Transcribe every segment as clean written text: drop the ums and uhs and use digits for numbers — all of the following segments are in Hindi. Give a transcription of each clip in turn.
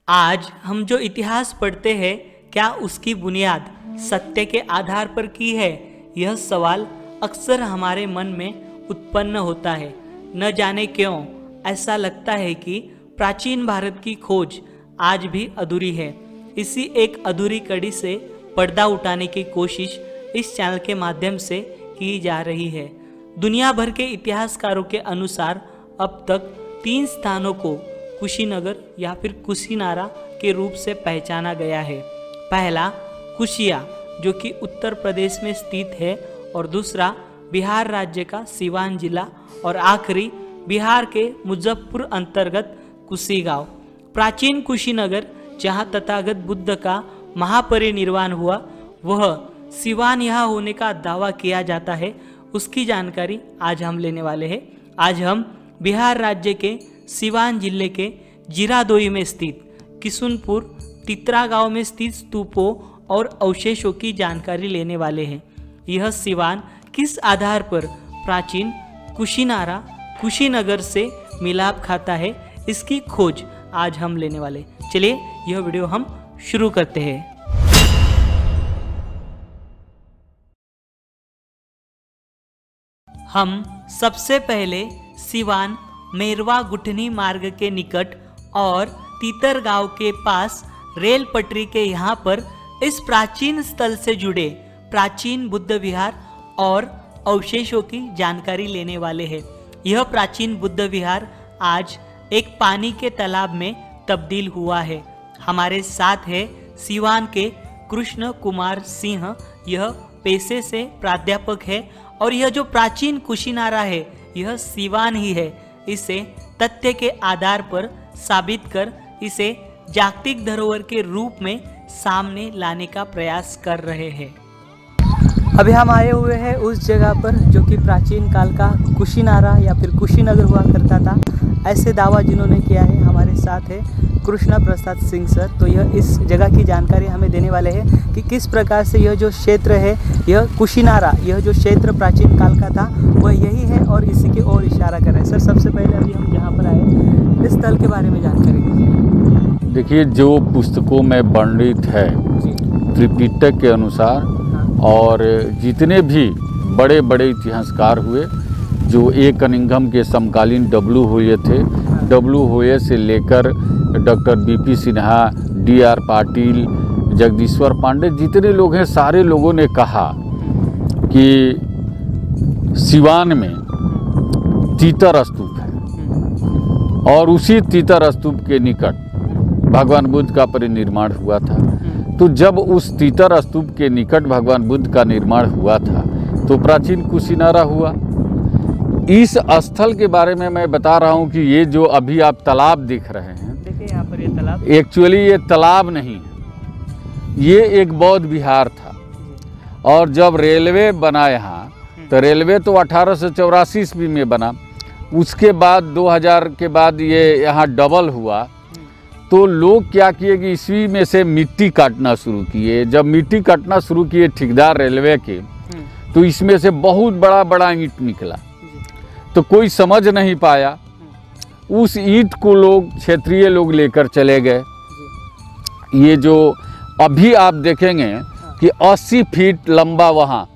आज हम जो इतिहास पढ़ते हैं, क्या उसकी बुनियाद सत्य के आधार पर की है? यह सवाल अक्सर हमारे मन में उत्पन्न होता है। न जाने क्यों ऐसा लगता है कि प्राचीन भारत की खोज आज भी अधूरी है। इसी एक अधूरी कड़ी से पर्दा उठाने की कोशिश इस चैनल के माध्यम से की जा रही है। दुनिया भर के इतिहासकारों के अनुसार अब तक 3 स्थानों को कुशीनगर या फिर कुशीनारा के रूप से पहचाना गया है। पहला कुशिया, जो कि उत्तर प्रदेश में स्थित है, और दूसरा बिहार राज्य का सिवान जिला, और आखिरी बिहार के मुजफ्फरपुर अंतर्गत कुशी गांव। प्राचीन कुशीनगर, जहां तथागत बुद्ध का महापरिनिर्वाण हुआ, वह सिवान यहाँ होने का दावा किया जाता है। उसकी जानकारी आज हम लेने वाले हैं। आज हम बिहार राज्य के सिवान जिले के जीरादोई में स्थित किशुनपुर तित्रा गांव में स्थित स्तूपों और अवशेषों की जानकारी लेने वाले हैं। यह सिवान किस आधार पर प्राचीन कुशीनारा कुशीनगर से मिलाप खाता है, इसकी खोज आज हम लेने वाले। चलिए यह वीडियो हम शुरू करते हैं। हम सबसे पहले सिवान मेरवा गुठनी मार्ग के निकट और तीतर गांव के पास रेल पटरी के यहाँ पर इस प्राचीन स्थल से जुड़े प्राचीन बुद्ध विहार और अवशेषों की जानकारी लेने वाले हैं। यह प्राचीन बुद्ध विहार आज एक पानी के तालाब में तब्दील हुआ है। हमारे साथ है सिवान के कृष्ण कुमार सिंह। यह पेशे से प्राध्यापक है और यह जो प्राचीन कुशीनारा है यह सिवान ही है। इसे तथ्य के आधार पर साबित कर इसे जागतिक धरोहर के रूप में सामने लाने का प्रयास कर रहे हैं। अभी हम आए हुए हैं उस जगह पर जो कि प्राचीन काल का कुशीनारा या फिर कुशीनगर हुआ करता था, ऐसे दावा जिन्होंने किया है। हमारे साथ है कृष्ण प्रसाद सिंह सर। तो यह इस जगह की जानकारी हमें देने वाले हैं कि किस प्रकार से यह जो क्षेत्र है, यह कुशीनारा, यह जो क्षेत्र प्राचीन काल का था वह यही है और इसी की ओर इशारा कर रहे हैं। सर, सबसे पहले अभी हम जहाँ पर आए इस स्थल के बारे में जानकारी दीजिए। देखिए, जो पुस्तकों में वर्णित है त्रिपिटक के अनुसार, और जितने भी बड़े बड़े इतिहासकार हुए, जो ए कनिंघम के समकालीन डब्लू हुए थे, डब्लू हुए से लेकर doctor BP Sinha, DR Patil, Jagdishwar Pandey, जितने लोग हैं, सारे लोगों ने कहा कि सिवान में तीतर स्तूप है और उसी तीतर स्तूप के निकट भगवान बुद्ध का परिनिर्माण हुआ था। तो जब उस तीतर स्तूप के निकट भगवान बुद्ध का निर्माण हुआ था तो प्राचीन कुशीनारा हुआ। इस स्थल के बारे में मैं बता रहा हूँ कि ये जो अभी आप तालाब देख रहे हैं, देखिए यहाँ पर ये तालाब, एक्चुअली ये तालाब नहीं है, ये एक बौद्ध विहार था। और जब रेलवे बना यहाँ, तो रेलवे तो 1884 ईस्वी में बना। उसके बाद 2000 के बाद ये यहाँ डबल हुआ। तो लोग क्या किए कि ईस्वी में से मिट्टी काटना शुरू किए। जब मिट्टी काटना शुरू किए ठेकेदार रेलवे के, तो इसमें से बहुत बड़ा बड़ा ईंट निकला। तो कोई समझ नहीं पाया, उस ईंट को लोग क्षेत्रीय लोग लेकर चले गए। ये जो अभी आप देखेंगे कि 80 फीट लंबा वहाँ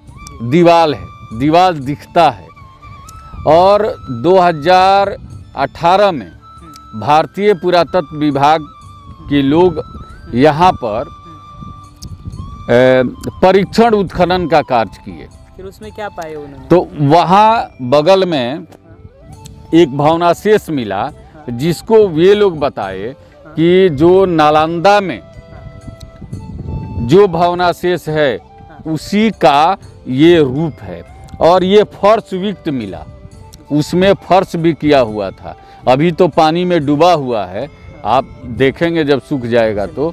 दीवार है, दीवार दिखता है। और 2018 में भारतीय पुरातत्व विभाग के लोग यहाँ पर परीक्षण उत्खनन का कार्य किए। फिर उसमें क्या पाए उन्होंने? तो वहाँ बगल में एक भवनाशेष मिला, जिसको वे लोग बताए कि जो नालंदा में जो भवनाशेष है उसी का ये रूप है। और ये फर्श विक्त मिला, उसमें फर्श भी किया हुआ था। अभी तो पानी में डूबा हुआ है, आप देखेंगे जब सूख जाएगा तो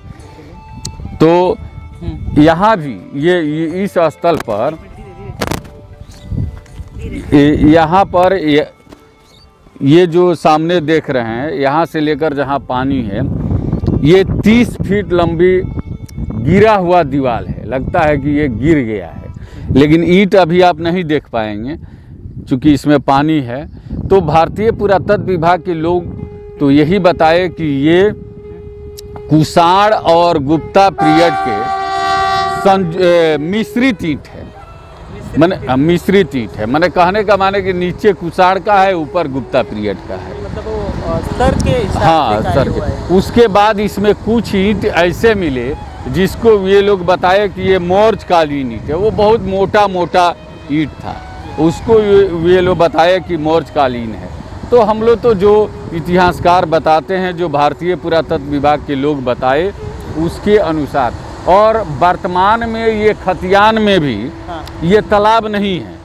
यहाँ भी ये इस स्थल पर, यहाँ पर ये जो सामने देख रहे हैं, यहाँ से लेकर जहाँ पानी है, ये 30 फीट लंबी गिरा हुआ दीवार है। लगता है कि ये गिर गया है, लेकिन ईंट अभी आप नहीं देख पाएंगे चूँकि इसमें पानी है। तो भारतीय पुरातत्व विभाग के लोग तो यही बताए कि ये कुषाण और गुप्ता पीरियड के मिश्रित ईंट है। मैंने मिश्रित ईंट है, मैंने कहने का माने कि नीचे कुषाण का है, ऊपर गुप्ता पीरियड का है, मतलब वो स्तर के हिसाब हाँ से स्तर के। उसके बाद इसमें कुछ ईंट ऐसे मिले जिसको ये लोग बताए कि ये मौर्य कालीन ईंट है। वो बहुत मोटा मोटा ईंट था, उसको ये लोग बताए कि मौर्य कालीन है। तो हम लोग तो जो इतिहासकार बताते हैं, जो भारतीय पुरातत्व विभाग के लोग बताए उसके अनुसार, और वर्तमान में ये खतियान में भी ये तालाब नहीं है,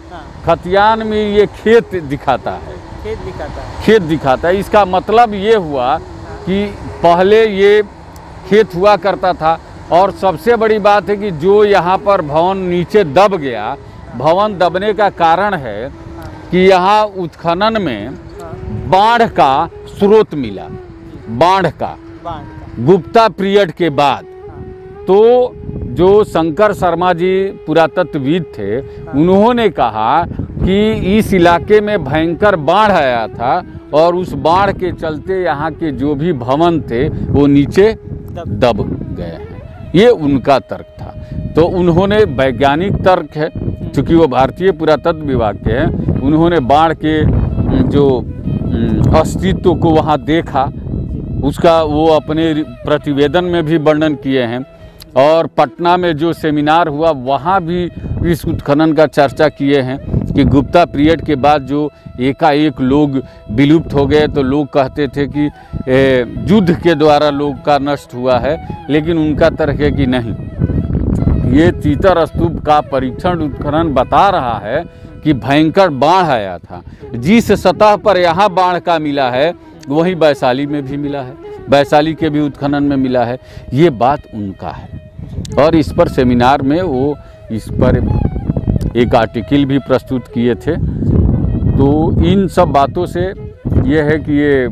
खतियान में ये खेत दिखाता है, खेत दिखाता है। इसका मतलब ये हुआ कि पहले ये खेत हुआ करता था। और सबसे बड़ी बात है कि जो यहाँ पर भवन नीचे दब गया, भवन दबने का कारण है कि यहाँ उत्खनन में बाढ़ का स्रोत मिला, बाढ़ का गुप्ता पीरियड के बाद। तो जो शंकर शर्मा जी पुरातत्वविद थे, उन्होंने कहा कि इस इलाके में भयंकर बाढ़ आया था और उस बाढ़ के चलते यहाँ के जो भी भवन थे वो नीचे दब गए हैं। ये उनका तर्क था। तो उन्होंने वैज्ञानिक तर्क है, चूँकि वो भारतीय पुरातत्व विभाग के हैं, उन्होंने बाढ़ के जो अस्तित्व को वहाँ देखा, उसका वो अपने प्रतिवेदन में भी वर्णन किए हैं। और पटना में जो सेमिनार हुआ वहाँ भी इस उत्खनन का चर्चा किए हैं कि गुप्ता पीरियड के बाद जो एकाएक लोग विलुप्त हो गए, तो लोग कहते थे कि युद्ध के द्वारा लोग का नष्ट हुआ है, लेकिन उनका तर्क है कि नहीं, ये तीतर स्तूप का परीक्षण उत्खनन बता रहा है कि भयंकर बाढ़ आया था। जिस सतह पर यहाँ बाढ़ का मिला है वहीं वैशाली में भी मिला है, वैशाली के भी उत्खनन में मिला है। ये बात उनका है। और इस पर सेमिनार में वो इस पर एक आर्टिकल भी प्रस्तुत किए थे। तो इन सब बातों से ये है कि ये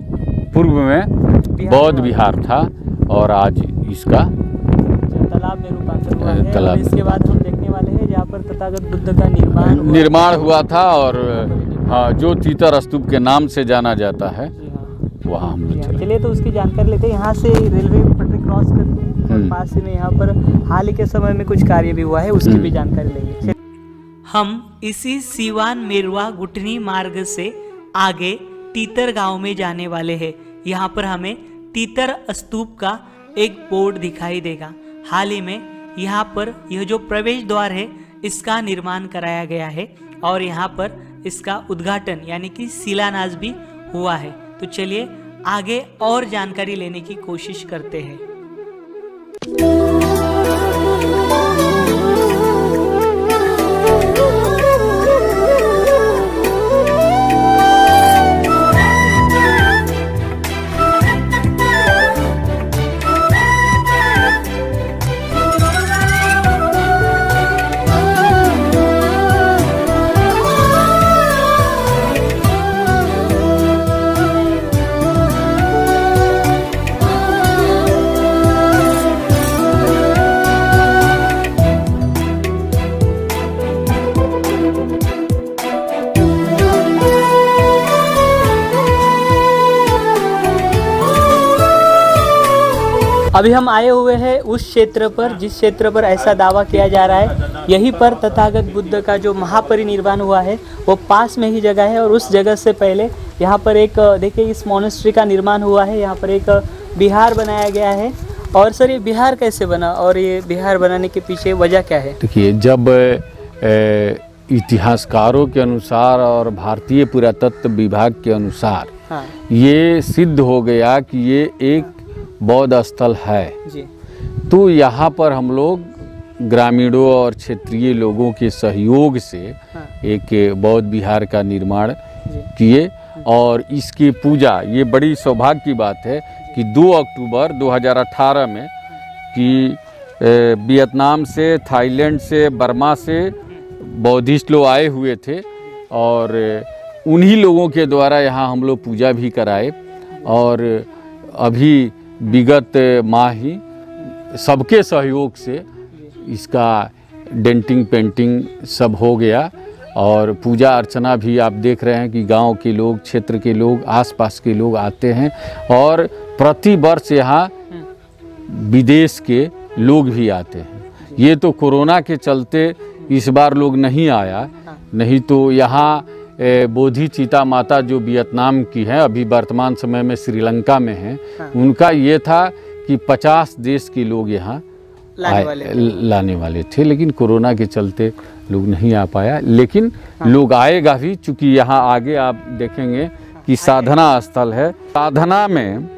पूर्व में बौद्ध विहार था और आज इसका तालाब में रूपांतर हुआ है। तालाब। इसके बाद हम देखने वाले हैं जहाँ पर तथागत बुद्ध का निर्माण हुआ था। और हाँ, जो तीतर स्तूप के नाम से जाना जाता है वहाँ हम लोग चले। चलिए तो उसकी जानकारी लेते हैं। यहाँ से रेलवे पटरी क्रॉस करते हैं और पास ही में यहाँ पर हाल ही के समय में कुछ कार्य भी हुआ है, उसकी भी जानकारी लेंगे। हम इसी सीवान मेरवा गुटनी मार्ग से आगे तीतर गांव में जाने वाले हैं। यहाँ पर हमें तीतर स्तूप का एक बोर्ड दिखाई देगा। हाल ही में यहाँ पर यह जो प्रवेश द्वार है इसका निर्माण कराया गया है और यहाँ पर इसका उद्घाटन यानी कि शिलान्यास भी हुआ है। तो चलिए आगे और जानकारी लेने की कोशिश करते हैं। अभी हम आए हुए हैं उस क्षेत्र पर जिस क्षेत्र पर ऐसा दावा किया जा रहा है यहीं पर तथागत बुद्ध का जो महापरिनिर्वाण हुआ है वो पास में ही जगह है। और उस जगह से पहले यहाँ पर एक देखिए इस मोनेस्ट्री का निर्माण हुआ है। यहाँ पर एक विहार बनाया गया है। और सर ये विहार कैसे बना और ये विहार बनाने के पीछे वजह क्या है? देखिए, जब इतिहासकारों के अनुसार और भारतीय पुरातत्व विभाग के अनुसार हाँ। ये सिद्ध हो गया कि ये एक बौद्ध स्थल है जी। तो यहाँ पर हम लोग ग्रामीणों और क्षेत्रीय लोगों के सहयोग से हाँ। एक बौद्ध विहार का निर्माण किए। और इसकी पूजा, ये बड़ी सौभाग्य की बात है कि 2 अक्टूबर 2018 में कि वियतनाम से, थाईलैंड से, बर्मा से बौद्धिस्ट लोग आए हुए थे और उन्हीं लोगों के द्वारा यहाँ हम लोग पूजा भी कराए। और अभी विगत माह ही सबके सहयोग से इसका डेंटिंग पेंटिंग सब हो गया और पूजा अर्चना भी आप देख रहे हैं कि गांव के लोग, क्षेत्र के लोग, आसपास के लोग आते हैं। और प्रति वर्ष यहाँ विदेश के लोग भी आते हैं। ये तो कोरोना के चलते इस बार लोग नहीं आया, नहीं तो यहाँ बोधि चीता माता जो वियतनाम की है, अभी वर्तमान समय में श्रीलंका में हैं, उनका ये था कि 50 देश के लोग यहाँ लाने वाले थे, लेकिन कोरोना के चलते लोग नहीं आ पाया। लेकिन लोग आएगा भी, चूँकि यहाँ आगे आप देखेंगे कि साधना स्थल है। साधना में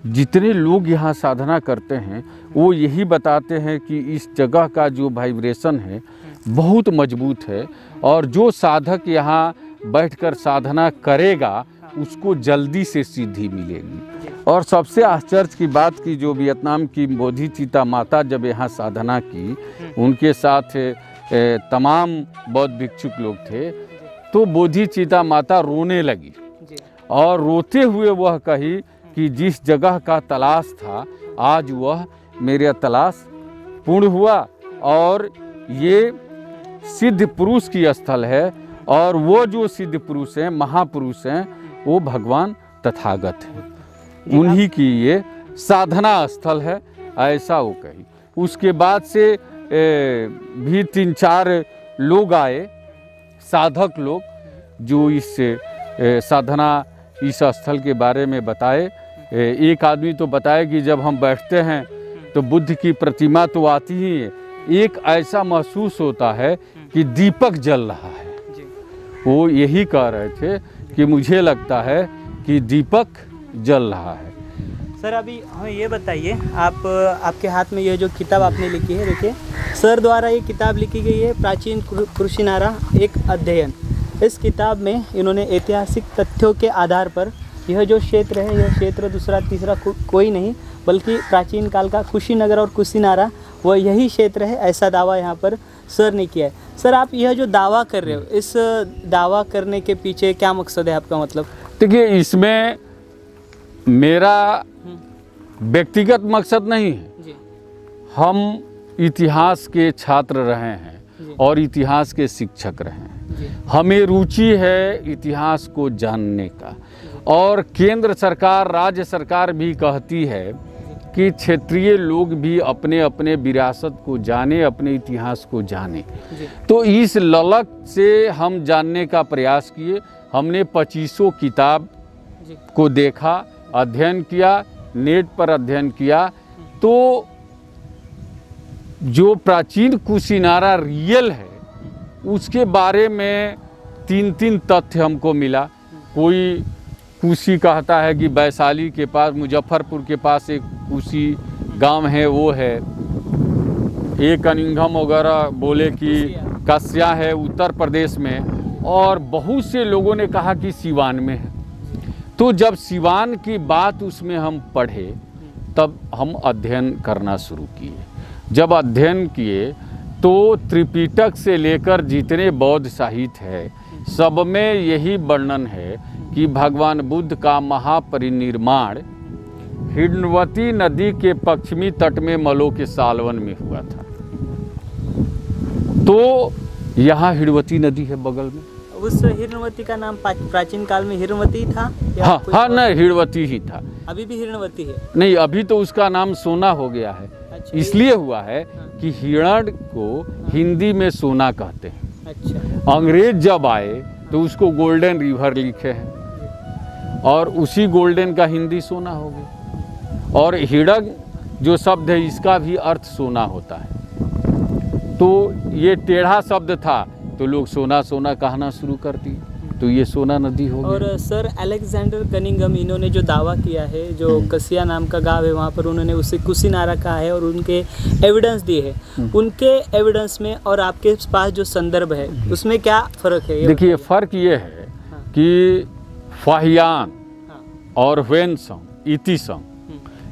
जितने लोग यहाँ साधना करते हैं वो यही बताते हैं कि इस जगह का जो वाइब्रेशन है बहुत मजबूत है, और जो साधक यहाँ बैठकर साधना करेगा उसको जल्दी से सिद्धि मिलेगी। और सबसे आश्चर्य की बात कि जो वियतनाम की बोधि चीता माता जब यहाँ साधना की, उनके साथ तमाम बौद्ध भिक्षुक लोग थे, तो बोधि चीता माता रोने लगी और रोते हुए वह कही कि जिस जगह का तलाश था आज वह मेरा तलाश पूर्ण हुआ, और ये सिद्ध पुरुष की स्थल है, और वो जो सिद्ध पुरुष हैं, महापुरुष हैं, वो भगवान तथागत हैं, उन्हीं की ये साधना स्थल है, ऐसा वो कही। उसके बाद से भी 3-4 लोग आए, साधक लोग, जो इस साधना इस स्थल के बारे में बताए। एक आदमी तो बताए कि जब हम बैठते हैं तो बुद्ध की प्रतिमा तो आती ही है, एक ऐसा महसूस होता है कि दीपक जल रहा है। वो यही कह रहे थे कि मुझे लगता है कि दीपक जल रहा है। सर अभी हमें ये बताइए, आपके हाथ में ये जो किताब आपने लिखी है, देखिए सर द्वारा ये किताब लिखी गई है, प्राचीन कुशिनारा एक अध्ययन। इस किताब में इन्होंने ऐतिहासिक तथ्यों के आधार पर यह जो क्षेत्र है, यह क्षेत्र दूसरा तीसरा कोई नहीं बल्कि प्राचीन काल का कुशीनगर और कुशिनारा वह यही क्षेत्र है, ऐसा दावा यहाँ पर सर ने किया है। सर आप यह जो दावा कर रहे हो, इस दावा करने के पीछे क्या मकसद है आपका? मतलब देखिए, इसमें मेरा व्यक्तिगत मकसद नहीं है जी। हम इतिहास के छात्र रहे हैं और इतिहास के शिक्षक रहे हैं, हमें रुचि है इतिहास को जानने का, और केंद्र सरकार, राज्य सरकार भी कहती है कि क्षेत्रीय लोग भी अपने अपने विरासत को जाने, अपने इतिहास को जाने। तो इस ललक से हम जानने का प्रयास किए। हमने 2500 किताब को देखा, अध्ययन किया, नेट पर अध्ययन किया, तो जो प्राचीन कुशिनारा रियल है उसके बारे में 3 तथ्य हमको मिला। कोई कुशी कहता है कि वैशाली के पास, मुजफ्फरपुर के पास एक कुशी गांव है, वो है। एक अनिंघम वगैरह बोले कि कस्या है उत्तर प्रदेश में, और बहुत से लोगों ने कहा कि सिवान में है। तो जब सिवान की बात उसमें हम पढ़े तब हम अध्ययन करना शुरू किए। जब अध्ययन किए तो त्रिपिटक से लेकर जितने बौद्ध साहित्य है सब में यही वर्णन है कि भगवान बुद्ध का महापरिनिर्वाण हिडनवती नदी के पश्चिमी तट में मलो के सालवन में हुआ था। तो यहाँ हिडनवती नदी है बगल में। उस हिरणवती का नाम प्राचीन काल में हिरणवती था? हाँ, नहीं, हिरणवती ही था। अभी भी हिरणवती है? नहीं, अभी तो उसका नाम सोना हो गया है। अच्छा, इसलिए हुआ है कि हिरण को हिंदी में सोना कहते हैं। अच्छा। अंग्रेज जब आए तो उसको गोल्डन रिवर लिखे हैं, और उसी गोल्डन का हिंदी सोना हो गया। और हिड़ग जो शब्द है इसका भी अर्थ सोना होता है। तो ये टेढ़ा शब्द था तो लोग सोना सोना कहना शुरू कर दिए, तो ये सोना नदी हो गई। और सर अलेक्जेंडर कनिंघम, इन्होंने जो दावा किया है, जो कसिया नाम का गांव है वहाँ पर उन्होंने उसे कुशिनारा कहा है और उनके एविडेंस दिए हैं। उनके एविडेंस में और आपके पास जो संदर्भ है उसमें क्या फ़र्क है? देखिए, फ़र्क ये है कि फाहियान और वेनसम, इतिसम,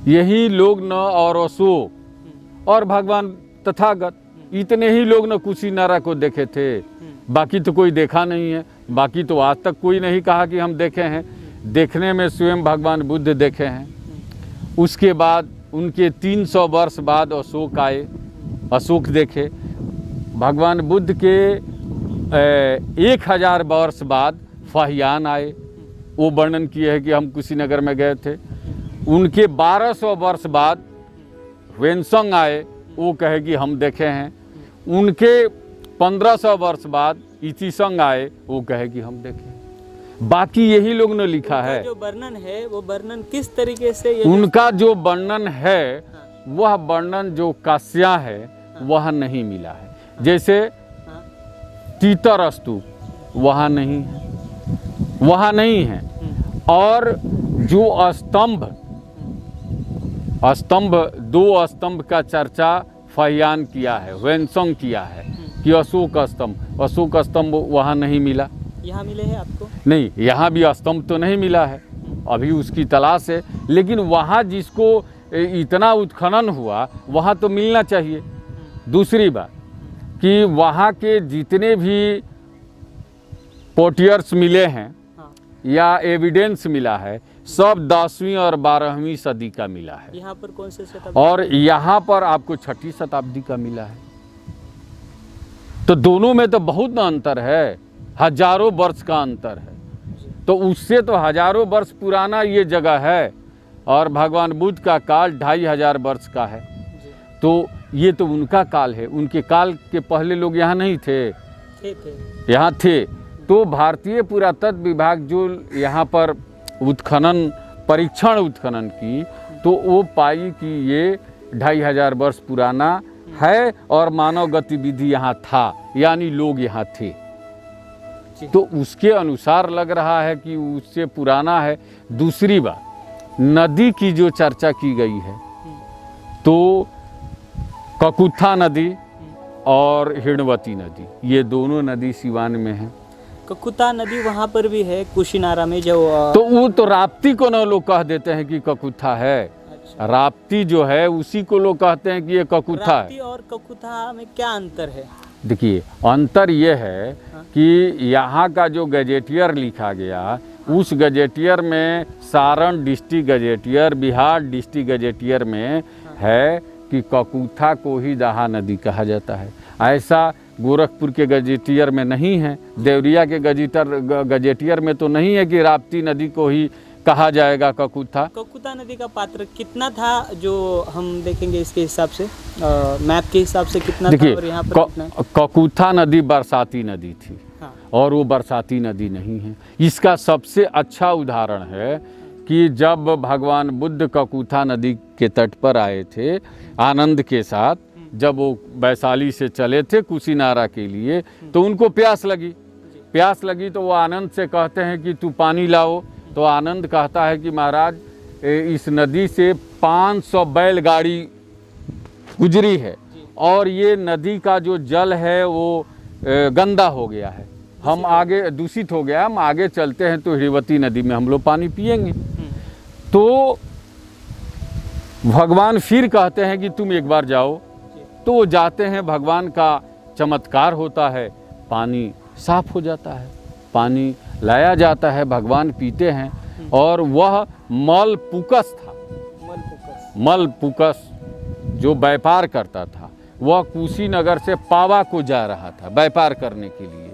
यही लोग न, और अशोक और भगवान तथागत, इतने ही लोग न कुशिनारा को देखे थे, बाकी तो कोई देखा नहीं है। बाकी तो आज तक कोई नहीं कहा कि हम देखे हैं। देखने में स्वयं भगवान बुद्ध देखे हैं। उसके बाद उनके 300 वर्ष बाद अशोक आए, अशोक देखे। भगवान बुद्ध के 1000 वर्ष बाद फाहियान आए, वो वर्णन किए हैं कि हम कुशीनगर में गए थे। उनके 1200 वर्ष बाद ह्वेनसंग आए, वो कहे कि हम देखे हैं। उनके 1500 वर्ष बाद इतिसंग आए, वो कहे कि हम देखे हैं। बाकी यही लोग ने लिखा है। जो वर्णन है वो वर्णन किस तरीके से उनका जो वर्णन है वह वर्णन जो कास्या है वह नहीं मिला है। जैसे तीतर स्तूप वहाँ नहीं है, वहाँ नहीं है। और जो स्तंभ 2 स्तंभ का चर्चा फहियान किया है, ह्वेनसंग किया है कि अशोक स्तंभ वहाँ नहीं मिला। यहाँ मिले हैं आपको? नहीं, यहाँ भी स्तंभ तो नहीं मिला है, अभी उसकी तलाश है। लेकिन वहाँ जिसको इतना उत्खनन हुआ वहाँ तो मिलना चाहिए। दूसरी बात कि वहाँ के जितने भी पोटियर्स मिले हैं या एविडेंस मिला है सब 10वीं और 12वीं सदी का मिला है। यहाँ पर कौन से शताब्दी? और यहाँ पर आपको 6ठी शताब्दी का मिला है। तो दोनों में तो बहुत ना अंतर है, हजारों वर्ष का अंतर है। तो उससे तो हजारों वर्ष पुराना ये जगह है और भगवान बुद्ध का काल 2500 वर्ष का है। तो ये तो उनका काल है, उनके काल के पहले लोग यहाँ नहीं थे, यहाँ थे। तो भारतीय पुरातत्व विभाग जो यहाँ पर परीक्षण उत्खनन की तो वो पाई कि ये 2500 वर्ष पुराना है और मानव गतिविधि यहाँ था, यानी लोग यहाँ थे। तो उसके अनुसार लग रहा है कि उससे पुराना है। दूसरी बात, नदी की जो चर्चा की गई है तो ककुथा नदी और हिड़वती नदी, ये दोनों नदी सिवान में है। ककुता नदी वहाँ पर भी है कुशीनारा में जो तो वो तो राप्ती को ना लोग कह देते हैं कि ककुथा है। अच्छा। राप्ती जो है उसी को लोग कहते हैं कि ये ककुथा है। और ककुथा में क्या अंतर है? देखिए, अंतर ये है कि यहाँ का जो गजेटियर लिखा गया उस गजेटियर में Saran district gazetteer, Bihar district gazetteer में है कि ककुथा को ही दाहा नदी कहा जाता है। ऐसा गोरखपुर के गजेटियर में नहीं है, देवरिया के गजेटियर में तो नहीं है कि राप्ती नदी को ही कहा जाएगा ककुथा। ककुता नदी का पात्र कितना था जो हम देखेंगे इसके हिसाब से, मैप के हिसाब से कितना था और यहाँ पर कितना? ककुथा नदी बरसाती नदी थी। हाँ। और वो बरसाती नदी नहीं है। इसका सबसे अच्छा उदाहरण है कि जब भगवान बुद्ध ककुथा नदी के तट पर आए थे आनंद के साथ, जब वो वैशाली से चले थे कुशीनारा के लिए, तो उनको प्यास लगी तो वो आनंद से कहते हैं कि तू पानी लाओ। तो आनंद कहता है कि महाराज इस नदी से 500 बैलगाड़ी गुजरी है और ये नदी का जो जल है वो गंदा हो गया है, हम आगे दूषित हो गया, हम आगे चलते हैं तो हिड़वती नदी में हम लोग पानी पिएंगे। तो भगवान फिर कहते हैं कि तुम एक बार जाओ। तो वो जाते हैं, भगवान का चमत्कार होता है, पानी साफ हो जाता है, पानी लाया जाता है, भगवान पीते हैं। और वह मलपुकस था, मलपुकस जो व्यापार करता था, वह कुशीनगर से पावा को जा रहा था व्यापार करने के लिए।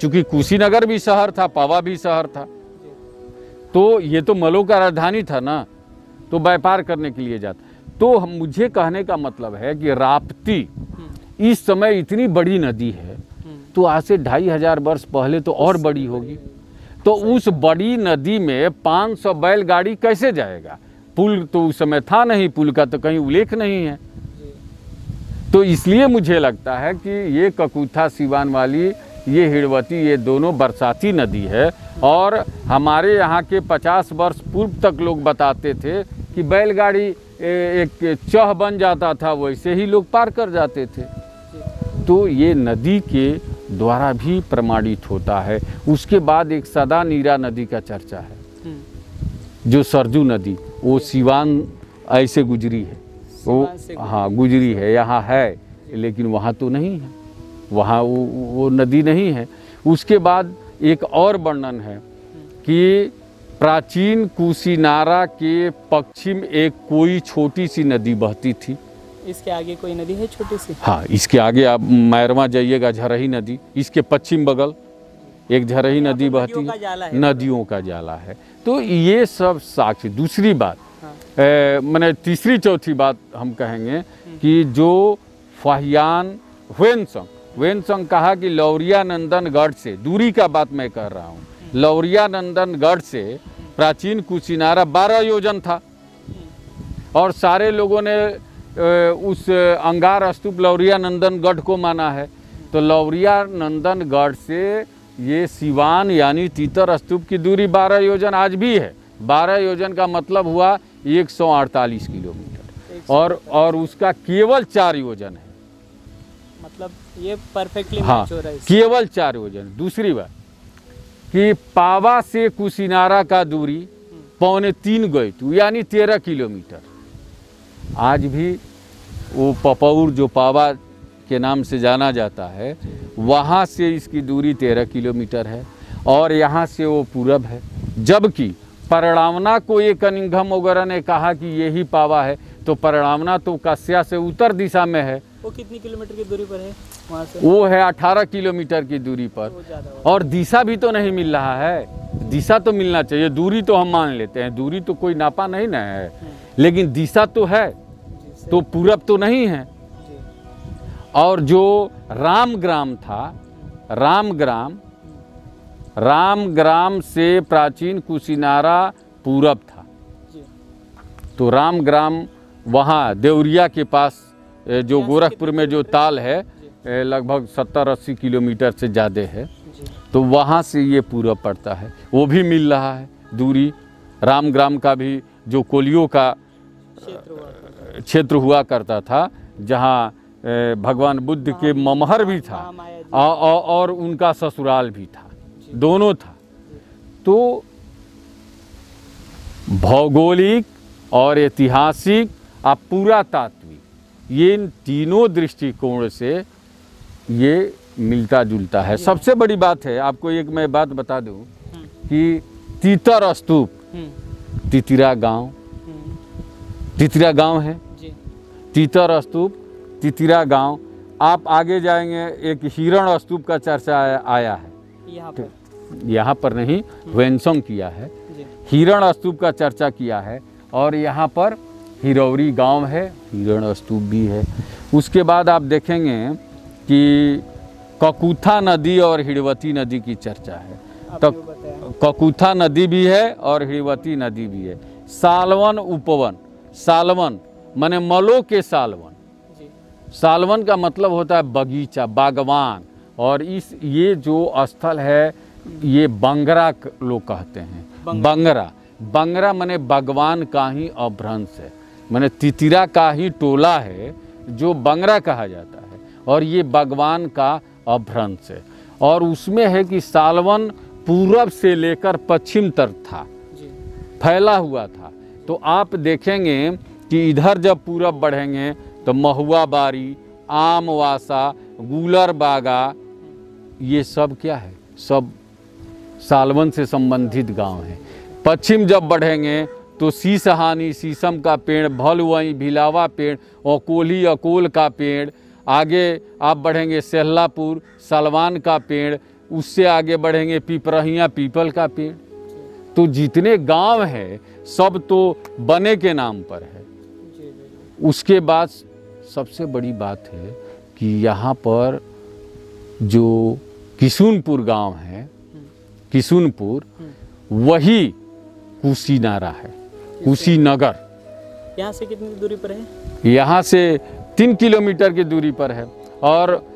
चूँकि कुशीनगर भी शहर था, पावा भी शहर था, तो ये तो मलों का राजधानी था ना, तो व्यापार करने के लिए जाता। तो मुझे कहने का मतलब है कि राप्ती इस समय इतनी बड़ी नदी है, तो आज से 2500 वर्ष पहले तो और बड़ी होगी। तो उस बड़ी नदी में 500 बैलगाड़ी कैसे जाएगा? पुल तो उस समय था नहीं, पुल का तो कहीं उल्लेख नहीं है। तो इसलिए मुझे लगता है कि ये ककुथा सिवान वाली, ये हिड़वती, ये दोनों बरसाती नदी है। और हमारे यहाँ के 50 वर्ष पूर्व तक लोग बताते थे कि बैलगाड़ी एक चह बन जाता था, वैसे ही लोग पार कर जाते थे। तो ये नदी के द्वारा भी प्रमाणित होता है। उसके बाद एक सदा नीरा नदी का चर्चा है, जो सरजू नदी, वो सिवान ऐसे गुजरी है, वो हाँ गुजरी है, यहाँ है, लेकिन वहाँ तो नहीं है, वहाँ वो नदी नहीं है। उसके बाद एक और वर्णन है कि प्राचीन कुशीनारा के पश्चिम एक कोई छोटी सी नदी बहती थी। इसके आगे कोई नदी है छोटी सी? हाँ, इसके आगे आप मैरवा जाइएगा, झरही नदी, इसके पश्चिम बगल एक झरही नदी बहती है, नदियों का जाला है। तो ये सब साक्ष्य। दूसरी बात, मैंने तीसरी चौथी बात हम कहेंगे कि जो फाहियान वेनसंग कहा कि लौरिया नंदनगढ़ से, दूरी का बात मैं कह रहा हूँ, लौरिया नंदनगढ़ से प्राचीन कुशीनारा 12 योजन था और सारे लोगों ने उस अंगार स्तूप लौरिया नंदनगढ़ को माना है। तो लौरिया नंदनगढ़ से ये सिवान यानी तीतर स्तूप की दूरी 12 योजन आज भी है। 12 योजन का मतलब हुआ 148 किलोमीटर और उसका केवल 4 योजन है, मतलब ये परफेक्टली हाँ, मैच हो रहा है। केवल 4 योजन। दूसरी बात कि पावा से कुशीनारा का दूरी 2.25 गोइतू यानी 13 किलोमीटर। आज भी वो पपौर जो पावा के नाम से जाना जाता है, वहाँ से इसकी दूरी 13 किलोमीटर है और यहाँ से वो पूरब है। जबकि परणावना को एक कनिंघम वगैरह ने कहा कि यही पावा है, तो परणावना तो कास्या से उत्तर दिशा में है। वो कितनी किलोमीटर की दूरी पर है वहाँ से? वो है 18 किलोमीटर की दूरी पर। और दिशा भी तो नहीं मिल रहा है, दिशा तो मिलना चाहिए। दूरी तो हम मान लेते हैं, दूरी तो कोई नापा नहीं ना है, लेकिन दिशा तो है, तो पूरब तो नहीं है। और जो रामग्राम था, रामग्राम से प्राचीन कुशीनारा पूरब था। तो रामग्राम वहाँ देवरिया के पास जो गोरखपुर में जो ताल है लगभग 70-80 किलोमीटर से ज़्यादा है, तो वहाँ से ये पूरब पड़ता है। वो भी मिल रहा है दूरी। रामग्राम का भी जो कोलियों का क्षेत्र हुआ करता था, जहाँ भगवान बुद्ध के ममहर भी था और उनका ससुराल भी था, दोनों था। तो भौगोलिक और ऐतिहासिक और पुरातात्विक, ये इन तीनों दृष्टिकोण से ये मिलता जुलता है। सबसे बड़ी बात है, आपको एक मैं बात बता दूं कि तीतर स्तूप तितिरा गांव है, तीतर स्तूप तितिरा गांव। आप आगे जाएंगे, एक हिरण स्तूप का चर्चा आया है यहाँ पर नहीं, वेनसंग किया है, हिरण स्तूप का चर्चा किया है। और यहाँ पर हिरौरी गांव है, हिरण स्तूप भी है। उसके बाद आप देखेंगे कि ककुथा नदी और हिड़वती नदी की चर्चा है। तो ककुथा नदी भी है और हिड़वती नदी भी है। सालवन उपवन, सालवन माने मलो के सालवन, सालवन का मतलब होता है बगीचा, बागवान। और ये जो स्थल है ये बंगरा लोग कहते हैं। बंगरा माने बागवान का ही अभ्रंश है, माने तितिरा का ही टोला है जो बंगरा कहा जाता है, और ये बागवान का अभ्रंश है। और उसमें है कि सालवन पूरब से लेकर पश्चिम तक था, फैला हुआ था। तो आप देखेंगे कि इधर जब पूरब बढ़ेंगे तो महुआ बारी, आमवासा, गुलर बागा, ये सब क्या है, सब सालवन से संबंधित गांव हैं। पश्चिम जब बढ़ेंगे तो सीसहानी, शीशम का पेड़, भलुआई, भिलावा पेड़, अकोली, अकोल का पेड़। आगे आप बढ़ेंगे सेहलापुर, सलवान का पेड़। उससे आगे बढ़ेंगे पिपरहिया, पीपल का पेड़। तो जितने गांव हैं सब तो बने के नाम पर है। उसके बाद सबसे बड़ी बात है कि यहाँ पर जो किशुनपुर गांव है, किशुनपुर, वही कुशीनारा है, कुशीनगर। यहाँ से कितनी दूरी पर है? यहाँ से 3 किलोमीटर की दूरी पर है। और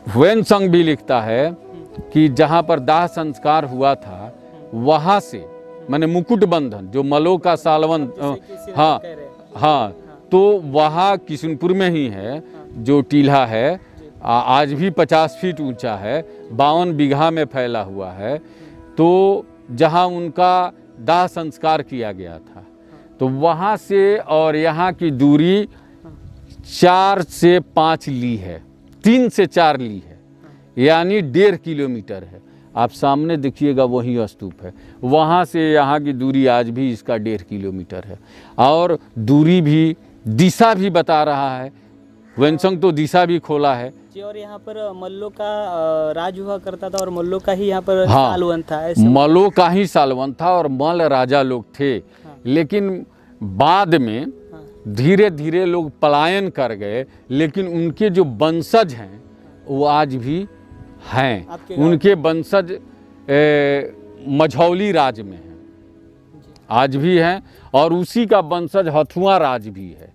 वेनसंग भी लिखता है कि जहाँ पर दाह संस्कार हुआ था वहाँ से, माने मुकुट बंधन जो मलो का सालवन, हाँ, तो वहाँ किशुनपुर में ही है, जो टीला है, आज भी 50 फीट ऊंचा है, 52 बीघा में फैला हुआ है। तो जहाँ उनका दाह संस्कार किया गया था, तो वहाँ से और यहाँ की दूरी 4 से 5 ली है, 3 से 4 ली है, यानी 1.5 किलोमीटर है। आप सामने देखिएगा वही स्तूप है, वहाँ से यहाँ की दूरी आज भी इसका 1.5 किलोमीटर है। और दूरी भी, दिशा भी बता रहा है। वेनसंग तो दिशा भी खोला है जी। और यहाँ पर मल्लो का राज हुआ करता था और मल्लो का ही यहाँ पर सालवन था। मल्लो का ही सालवन था और मल्ल राजा लोग थे। लेकिन बाद में धीरे धीरे लोग पलायन कर गए, लेकिन उनके जो वंशज हैं वो आज भी हैं। उनके वंशज मझौली राज में हैं, आज भी हैं, और उसी का वंशज हथुआ राज भी है।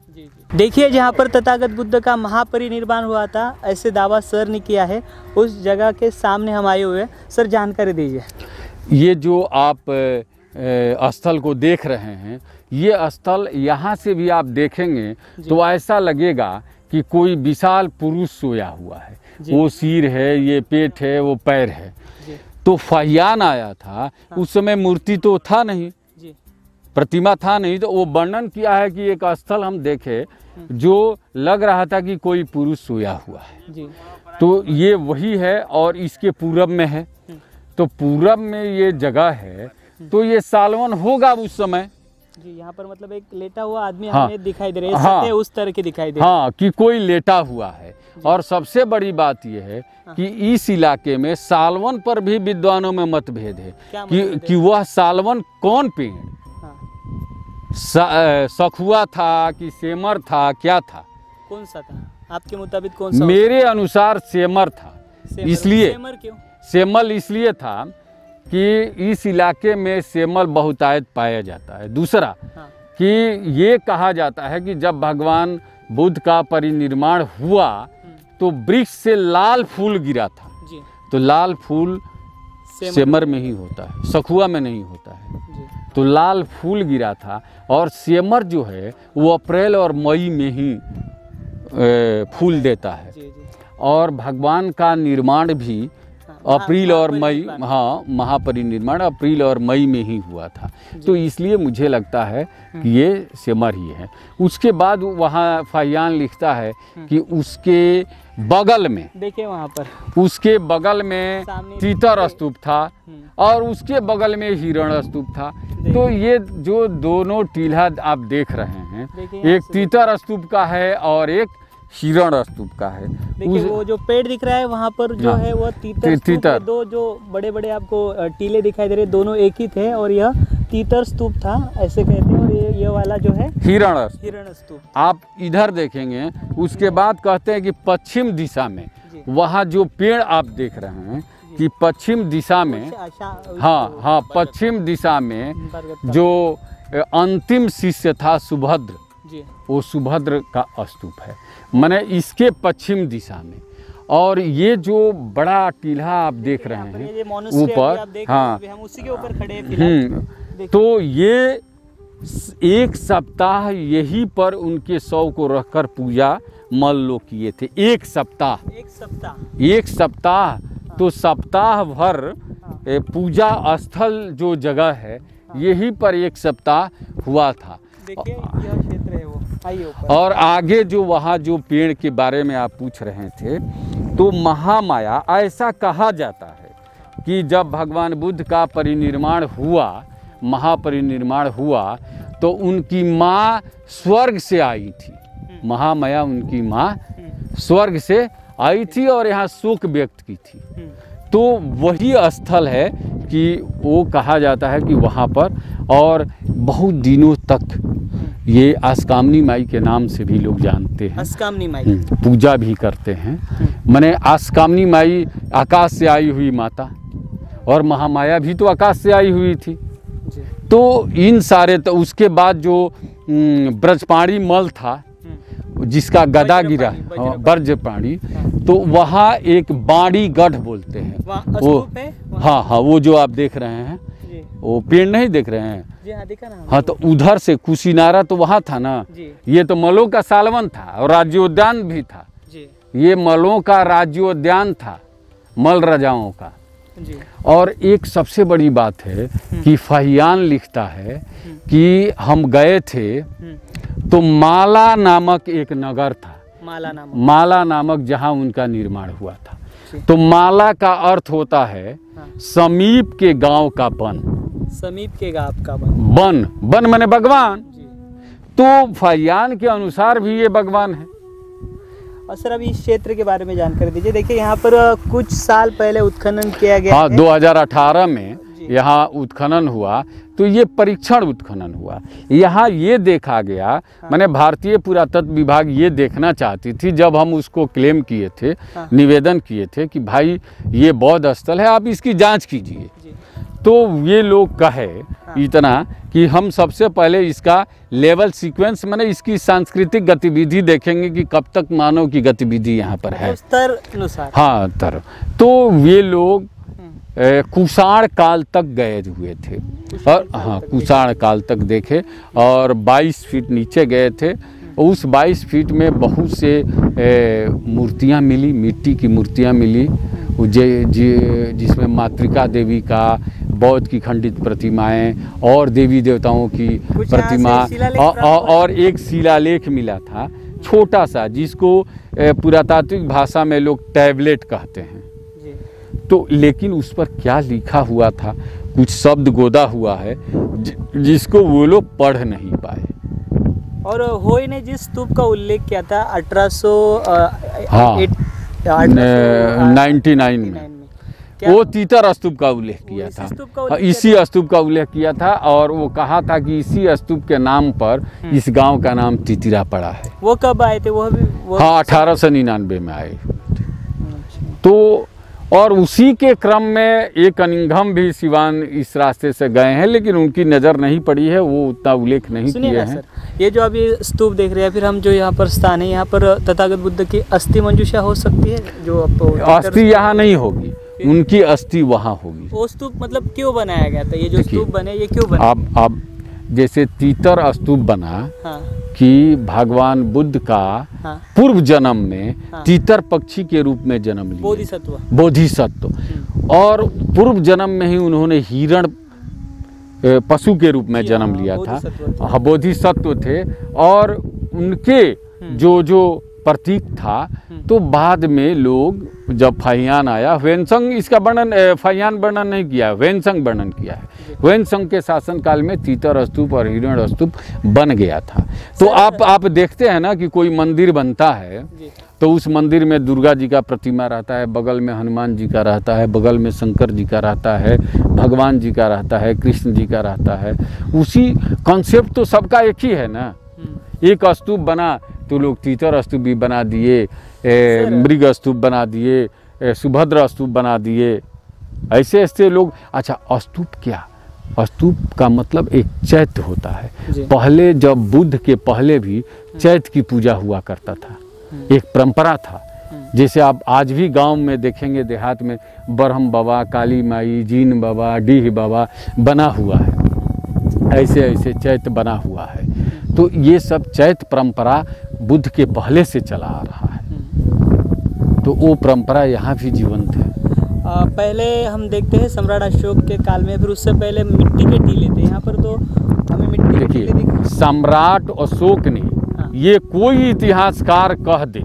देखिए, जहाँ पर तथागत बुद्ध का महापरिनिर्वाण हुआ था, ऐसे दावा सर ने किया है, उस जगह के सामने हम आए हुए हैं। सर, जानकारी दीजिए। ये जो आप स्थल को देख रहे हैं, ये स्थल यहाँ से भी आप देखेंगे तो ऐसा लगेगा कि कोई विशाल पुरुष सोया हुआ है। वो सिर है, ये पेट है, वो पैर है। तो फाहियान आया था, उस समय मूर्ति तो था नहीं, प्रतिमा था नहीं, तो वो वर्णन किया है कि एक स्थल हम देखे जो लग रहा था कि कोई पुरुष सोया हुआ है। तो ये वही है, और इसके पूरब में है। तो पूरब में ये जगह है, तो ये सालवन होगा उस समय जी। यहाँ पर मतलब एक लेटा हुआ आदमी हाँ, हमें दिखाई दे रहा है। हाँ, उस तरह के दिखाई दे रहे हैं। हाँ, कि कोई लेटा हुआ है। और सबसे बड़ी बात यह है कि इस इलाके में सालवन पर भी विद्वानों में मतभेद है कि वह सालवन कौन पेड़, सखुआ था कि सेमर था, क्या था, कौन सा था आपके मुताबिक? कौन सा? मेरे अनुसार सेमर था। इसलिए सेमर क्यों? सेमल इसलिए था कि इस इलाके में सेमल बहुतायत पाया जाता है। दूसरा कि ये कहा जाता है कि जब भगवान बुद्ध का परिनिर्वाण हुआ तो वृक्ष से लाल फूल गिरा था जी। तो लाल फूल सेमर में ही होता है, सखुआ में नहीं होता है जी। तो लाल फूल गिरा था, और सेमर जो है वो अप्रैल और मई में ही फूल देता है जी। और भगवान का निर्माण भी अप्रैल और मई, हाँ, महापरिनिर्वाण अप्रैल और मई में ही हुआ था। तो इसलिए मुझे लगता है कि ये सेमर ही है। उसके बाद वहाँ फाहियान लिखता है कि उसके बगल में, देखिए वहाँ पर उसके बगल में तीतर स्तूप था, और उसके बगल में हिरण स्तूप था। तो ये जो दोनों टीला आप देख रहे हैं, एक तीतर स्तूप का है और एक हिरण स्तूप का है। देखिए वो जो पेड़ दिख रहा है वहाँ पर जो है वो तीतर स्तूप है। दो जो बड़े बड़े आपको टीले दिखाई दे रहे हैं, दोनों एक ही थे, और यह तीतर स्तूप था ऐसे कहते हैं, और ये वाला जो है हिरण स्तूप। आप इधर देखेंगे, उसके बाद कहते हैं कि पश्चिम दिशा में वहाँ जो पेड़ आप देख रहे हैं कि पश्चिम दिशा में, हाँ, पश्चिम दिशा में जो अंतिम शिष्य था सुभद्र, वो सुभद्र का स्तूप है, माने इसके पश्चिम दिशा में। और ये जो बड़ा टीला आप देख रहे हैं ऊपर, हाँ, हम उसी के ऊपर खड़े हैं। तो ये एक सप्ताह यही पर उनके शव को रखकर पूजा मल लोग किए थे। एक सप्ताह तो सप्ताह भर पूजा स्थल जो जगह है यही पर एक सप्ताह हुआ था। देखिए यह क्षेत्र है वो, आइए ऊपर। और आगे जो वहाँ जो पेड़ के बारे में आप पूछ रहे थे, तो महामाया, ऐसा कहा जाता है कि जब भगवान बुद्ध का परिनिर्वाण हुआ, महापरिनिर्वाण हुआ, तो उनकी माँ स्वर्ग से आई थी। महामाया उनकी माँ स्वर्ग से आई थी और यहाँ शोक व्यक्त की थी। तो वही स्थल है कि वो कहा जाता है कि वहाँ पर, और बहुत दिनों तक ये आसकामनी माई के नाम से भी लोग जानते हैं। आसकामनी माई पूजा भी करते हैं। माने आसकामनी माई आकाश से आई हुई माता, और महामाया भी तो आकाश से आई हुई थी। तो इन सारे, तो उसके बाद जो ब्रजपाणी मल था जिसका गदा गिरा, ब्रजपाणी, तो वहाँ एक बाड़ी गढ़ बोलते हैं वो, हाँ, वो जो आप देख रहे हैं, वो पेड़ नहीं देख रहे हैं जी, हाँ, दिखा ना। हाँ, तो उधर से कुशीनारा तो वहाँ था ना जी। ये तो मलों का सालवन था और राज्योद्यान भी था जी। ये मलों का राज्योद्यान था, मल राजाओं का जी। और एक सबसे बड़ी बात है कि फाहियान लिखता है कि हम गए थे तो माला नामक एक नगर था, माला नामक जहाँ उनका निर्माण हुआ था। तो माला का अर्थ होता है समीप के गांव का वन, समीप के गांव का वन, वन माने भगवान। तो फाहियान के अनुसार भी ये भगवान है। और सर अभी इस क्षेत्र के बारे में जानकारी दीजिए। देखिए यहाँ पर कुछ साल पहले उत्खनन किया गया हाँ, 2018 में यहाँ उत्खनन हुआ तो ये परीक्षण उत्खनन हुआ। यहाँ ये देखा गया, मैंने भारतीय पुरातत्व विभाग ये देखना चाहती थी जब हम उसको क्लेम किए थे, निवेदन किए थे कि भाई ये बौद्ध स्थल है, आप इसकी जांच कीजिए। तो ये लोग कहे इतना कि हम सबसे पहले इसका लेवल सीक्वेंस, माने इसकी सांस्कृतिक गतिविधि देखेंगे कि कब तक मानव की गतिविधि यहाँ पर है, स्तर अनुसार। हाँ तर। तो ये लोग कुषाण काल तक गए हुए थे और हाँ कुषाण काल तक देखे और 22 फीट नीचे गए थे। उस 22 फीट में बहुत से मूर्तियाँ मिली, मिट्टी की मूर्तियाँ मिली जिसमें मातृका देवी का, बौद्ध की खंडित प्रतिमाएं और देवी देवताओं की प्रतिमा और एक शिलालेख मिला था छोटा सा, जिसको पुरातात्विक भाषा में लोग टैबलेट कहते हैं। तो लेकिन उस पर क्या लिखा हुआ था, कुछ शब्द गोदा हुआ है जिसको वो लोग पढ़ नहीं पाए। और होय ने जिस स्तूप का उल्लेख किया था 1899 में वो तीतर स्तूप का उल्लेख किया था, इसी स्तूप का उल्लेख किया था और वो कहा था कि इसी स्तूप के नाम पर इस गांव का नाम तितिरा पड़ा है। वो कब आए थे? हाँ 1899 में आए थे। तो और उसी के क्रम में एक अनिंघम भी सिवान इस रास्ते से गए हैं, लेकिन उनकी नज़र नहीं पड़ी है, वो उतना उल्लेख नहीं किए हैं। ये जो अभी स्तूप देख रहे हैं, फिर हम जो यहाँ पर स्थान है, यहाँ पर तथागत बुद्ध की अस्थि मंजूषा हो सकती है? जो अस्थि यहाँ नहीं होगी, उनकी अस्थि वहाँ होगी। वो स्तूप मतलब क्यों बनाया गया था? ये जो स्तूप बने ये क्यों बने? अब जैसे तीतर स्तूप बना, हाँ। कि भगवान बुद्ध का पूर्व जन्म में तीतर पक्षी के रूप में जन्म लिया, बोधिसत्व, और पूर्व जन्म में ही उन्होंने हिरण पशु के रूप में जन्म लिया था, बोधिसत्व थे। और उनके जो प्रतीक था, तो बाद में लोग जब फाहियान आया, ह्वेनसंग इसका वर्णन, फाहियान वर्णन नहीं किया, ह्वेनसंग वर्णन किया है। ह्वेनसंग के शासनकाल में तीतर स्तूप और हिरण स्तूप बन गया था। तो आप देखते हैं ना कि कोई मंदिर बनता है तो उस मंदिर में दुर्गा जी का प्रतिमा रहता है, बगल में हनुमान जी का रहता है, बगल में शंकर जी का रहता है, भगवान जी का रहता है, कृष्ण जी का रहता है। उसी कॉन्सेप्ट तो सबका एक ही है ना। एक स्तूप बना तो लोग तीतर स्तूप भी बना दिए, मृग स्तूप बना दिए, सुभद्र स्तूप बना दिए, ऐसे ऐसे लोग। अच्छा, स्तूप क्या? स्तूप का मतलब एक चैत्य होता है। पहले जब बुद्ध के पहले भी चैत्य की पूजा हुआ करता था, एक परंपरा था। जैसे आप आज भी गांव में देखेंगे, देहात में ब्रह्म बाबा, काली माई, जीन बाबा, डीह बाबा बना हुआ है, ऐसे ऐसे चैत्य बना हुआ है। तो ये सब चैत्य परंपरा बुद्ध के पहले से चला आ रहा है, तो वो परंपरा यहाँ भी जीवंत है। पहले हम देखते हैं सम्राट अशोक के काल में, फिर उससे पहले मिट्टी के टीले थे यहाँ पर, तो हमें मिट्टी के टीले दिखे। सम्राट अशोक ने, ये कोई इतिहासकार कह दे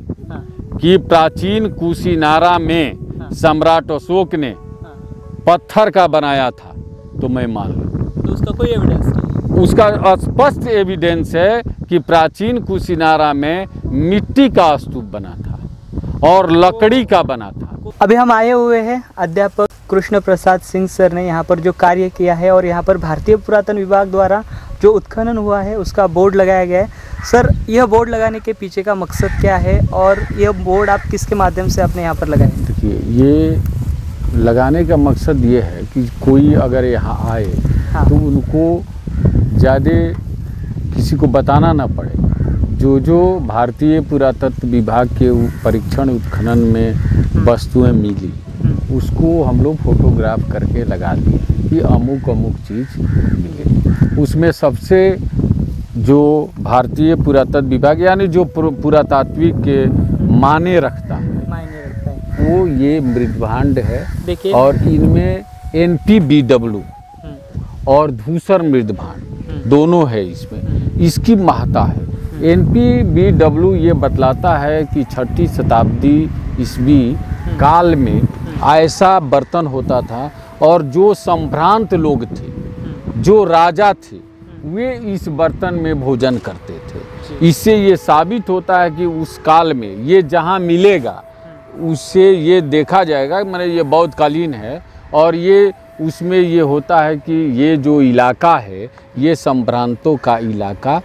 कि प्राचीन कुशीनारा में सम्राट अशोक ने पत्थर का बनाया था, तो मैं मान लूँ। तो उसका कोई एविडेंस नहीं? उसका स्पष्ट एविडेंस है कि प्राचीन कुशीनारा में मिट्टी का स्तूप बना था और लकड़ी का बना था। अभी हम आए हुए हैं अध्यापक कृष्ण प्रसाद सिंह सर ने यहाँ पर जो कार्य किया है, और यहाँ पर भारतीय पुरातन विभाग द्वारा जो उत्खनन हुआ है उसका बोर्ड लगाया गया है। सर, यह बोर्ड लगाने के पीछे का मकसद क्या है, और यह बोर्ड आप किसके माध्यम से आपने यहाँ पर लगाए? देखिए, ये लगाने का मकसद ये है कि कोई अगर यहाँ आए तो उनको ज़्यादा किसी को बताना ना पड़े। जो भारतीय पुरातत्व विभाग के परीक्षण उत्खनन में वस्तुएं मिली, उसको हम लोग फोटोग्राफ करके लगा दिए कि अमुक अमुक चीज़ मिली। उसमें सबसे जो भारतीय पुरातत्व विभाग यानी जो पुरातात्विक के माने रखता है वो ये मृदभांड है, और इनमें NPBW और धूसर मृदभांड दोनों है इसमें। इसकी महत्ता है। NPBW ये बतलाता है कि 6ठी शताब्दी ईस्वी काल में ऐसा बर्तन होता था, और जो संभ्रांत लोग थे, जो राजा थे, वे इस बर्तन में भोजन करते थे। इससे ये साबित होता है कि उस काल में ये जहाँ मिलेगा उससे ये देखा जाएगा, माने ये बौद्ध कालीन है और ये उसमें ये होता है कि ये जो इलाका है ये संभ्रांतों का इलाका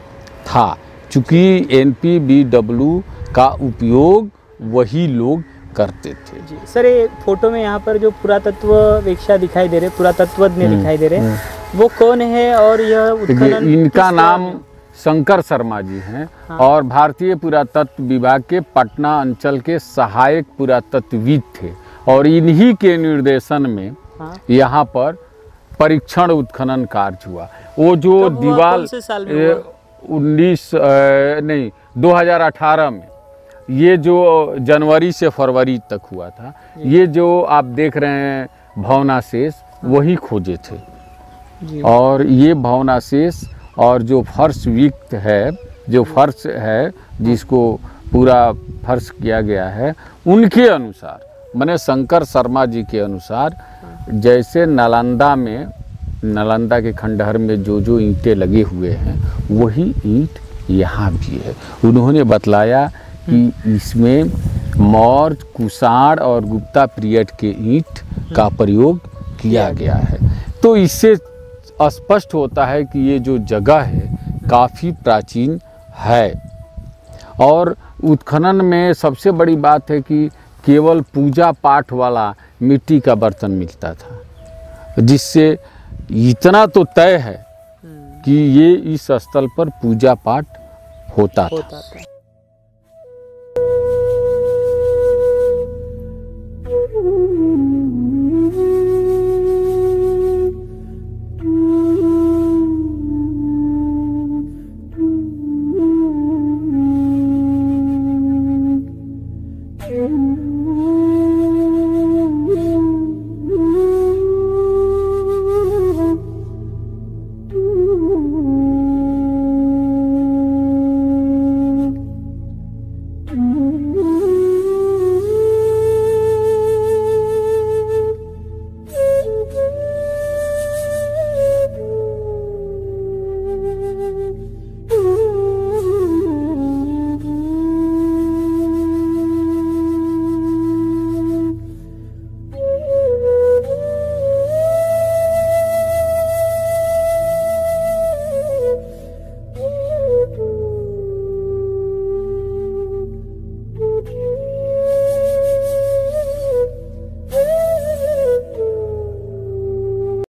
था, चूँकि NPBW का उपयोग वही लोग करते थे। जी सर, ये फोटो में यहाँ पर जो पुरातत्व वेक्षा दिखाई दे रहे, पुरातत्वज्ञ दिखाई दे रहे, वो कौन है और यह उत्खनन इनका नाम शंकर शर्मा जी हैं। हाँ। और भारतीय पुरातत्व विभाग के पटना अंचल के सहायक पुरातत्वविद थे और इन्हीं के निर्देशन में हाँ। यहाँ पर परीक्षण उत्खनन कार्य हुआ। वो जो दीवार 2018 में, ये जो जनवरी से फरवरी तक हुआ था, ये जो आप देख रहे हैं भवनाशेष वही खोजे थे जी। और ये भवनाशेष और जो फर्श विक्त है, जो फर्श है जिसको पूरा फर्श किया गया है, उनके अनुसार, माने शंकर शर्मा जी के अनुसार, जैसे नालंदा के खंडहर में जो ईंटें लगे हुए हैं वही ईंट यहाँ भी है। उन्होंने बतलाया कि इसमें मौर्य, कुषाण और गुप्ता पीरियड के ईंट का प्रयोग किया गया है। तो इससे स्पष्ट होता है कि ये जो जगह है काफ़ी प्राचीन है। और उत्खनन में सबसे बड़ी बात है कि केवल पूजा पाठ वाला मिट्टी का बर्तन मिलता था, जिससे इतना तो तय है कि ये इस स्थल पर पूजा पाठ होता था।